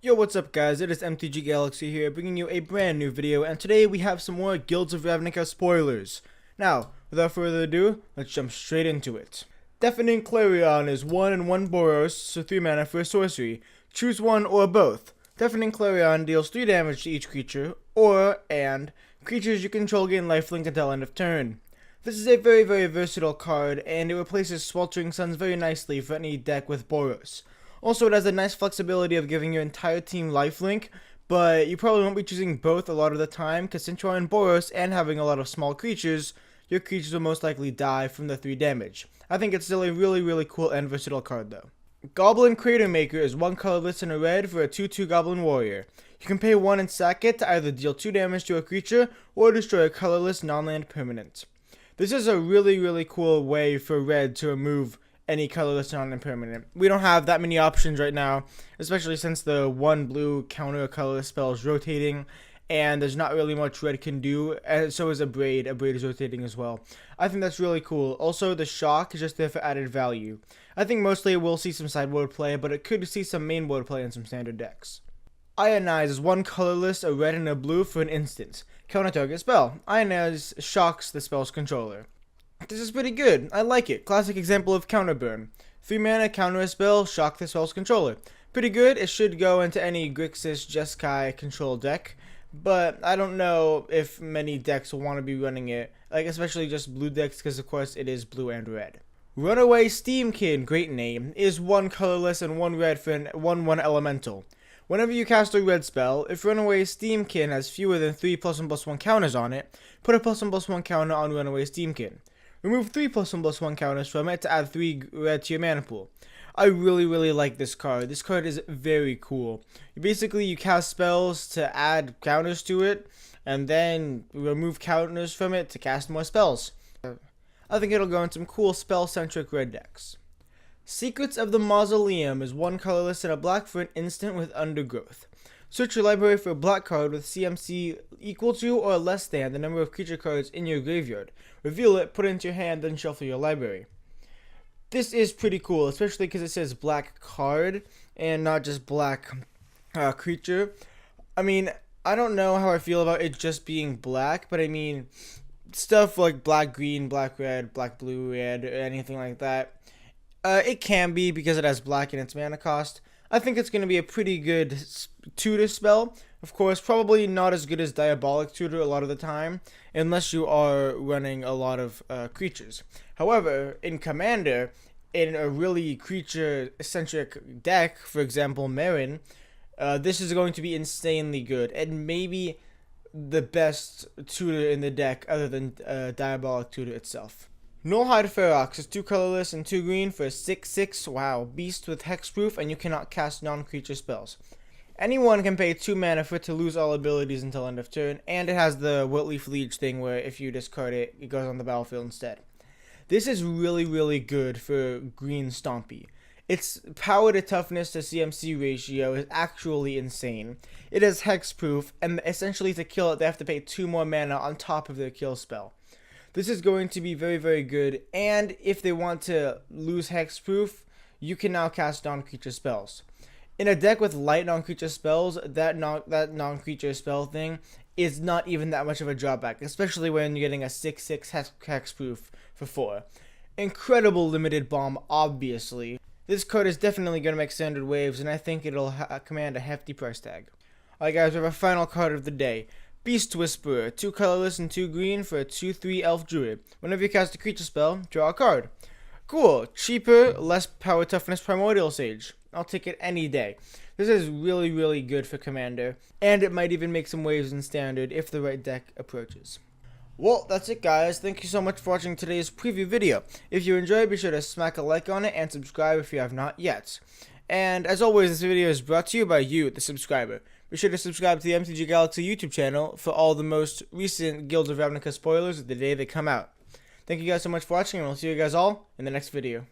Yo, what's up guys, it is MtgGalaxy here, bringing you a brand new video, and today we have some more Guilds of Ravnica spoilers. Now, without further ado, let's jump straight into it. Deafening Clarion is 1 and 1 Boros, so 3 mana for a sorcery. Choose one or both. Deafening Clarion deals 3 damage to each creature, and creatures you control gain lifelink until end of turn. This is a very versatile card, and it replaces Sweltering Suns very nicely for any deck with Boros. Also, it has a nice flexibility of giving your entire team lifelink, but you probably won't be choosing both a lot of the time, because since you're in Boros and having a lot of small creatures, your creatures will most likely die from the 3 damage. I think it's still a really cool and versatile card though. Goblin Cratermaker is 1 colorless and a red for a 2/2 Goblin Warrior. You can pay 1 and sack it to either deal 2 damage to a creature or destroy a colorless non-land permanent. This is a really cool way for red to remove any colorless non-permanent. We don't have that many options right now, especially since the 1 blue counter colorless spell is rotating, and there's not really much red can do, and so is a braid. A braid is rotating as well. I think that's really cool. Also, the shock is just there for added value. I think mostly it will see some sideboard play, but it could see some mainboard play in some standard decks. Ionize is 1 colorless, a red and a blue for an instant. Counter target spell. Ionize shocks the spell's controller. This is pretty good. I like it. Classic example of Counterburn. 3 mana, counter a spell, shock the spell's controller. Pretty good. It should go into any Grixis Jeskai control deck, but I don't know if many decks will want to be running it, like especially just blue decks, because of course it is blue and red. Runaway Steamkin, great name, is 1 colorless and 1 red for an 1/1 elemental. Whenever you cast a red spell, if Runaway Steamkin has fewer than 3 +1/+1 counters on it, put a +1/+1 counter on Runaway Steamkin. Remove 3 +1/+1 counters from it to add 3 red to your mana pool. I really like this card. This card is very cool. Basically, you cast spells to add counters to it, and then remove counters from it to cast more spells. I think it'll go in some cool spell-centric red decks. Secrets of the Mausoleum is 1 colorless and a black for an instant with Undergrowth. Search your library for a black card with CMC equal to or less than the number of creature cards in your graveyard. Reveal it, put it into your hand, then shuffle your library. This is pretty cool, especially because it says black card and not just black creature. I mean, I don't know how I feel about it just being black, but I mean, stuff like black green, black red, black blue red, or anything like that. It can be because it has black in its mana cost. I think it's going to be a pretty good tutor spell. Of course, probably not as good as Diabolic Tutor a lot of the time, unless you are running a lot of creatures. However, in Commander, in a really creature-centric deck, for example, Marin, this is going to be insanely good, and maybe the best tutor in the deck other than Diabolic Tutor itself. Nullhide Ferox is 2 colorless and 2 green for a 6/6, wow, beast with hexproof, and you cannot cast non-creature spells. Anyone can pay 2 mana for it to lose all abilities until end of turn, and it has the Wiltleaf Liege thing where if you discard it, it goes on the battlefield instead. This is really good for green Stompy. Its power to toughness to CMC ratio is actually insane. It has hexproof, and essentially to kill it, they have to pay 2 more mana on top of their kill spell. This is going to be very good, and if they want to lose hexproof, you can now cast non-creature spells. In a deck with light non-creature spells, that non-creature spell thing is not even that much of a drawback, especially when you're getting a 6/6 hexproof for 4. Incredible limited bomb, obviously. This card is definitely going to make standard waves, and I think it'll command a hefty price tag. Alright guys, we have a final card of the day. Beast Whisperer, 2 colorless and 2 green for a 2/3 elf druid. Whenever you cast a creature spell, draw a card. Cool, cheaper, less power toughness Primordial Sage. I'll take it any day. This is really good for Commander, and it might even make some waves in Standard if the right deck approaches. Well, that's it guys. Thank you so much for watching today's preview video. If you enjoyed, be sure to smack a like on it and subscribe if you have not yet. And as always, this video is brought to you by you, the subscriber. Be sure to subscribe to the MtgGalaxy YouTube channel for all the most recent Guilds of Ravnica spoilers the day they come out. Thank you guys so much for watching, and we'll see you guys all in the next video.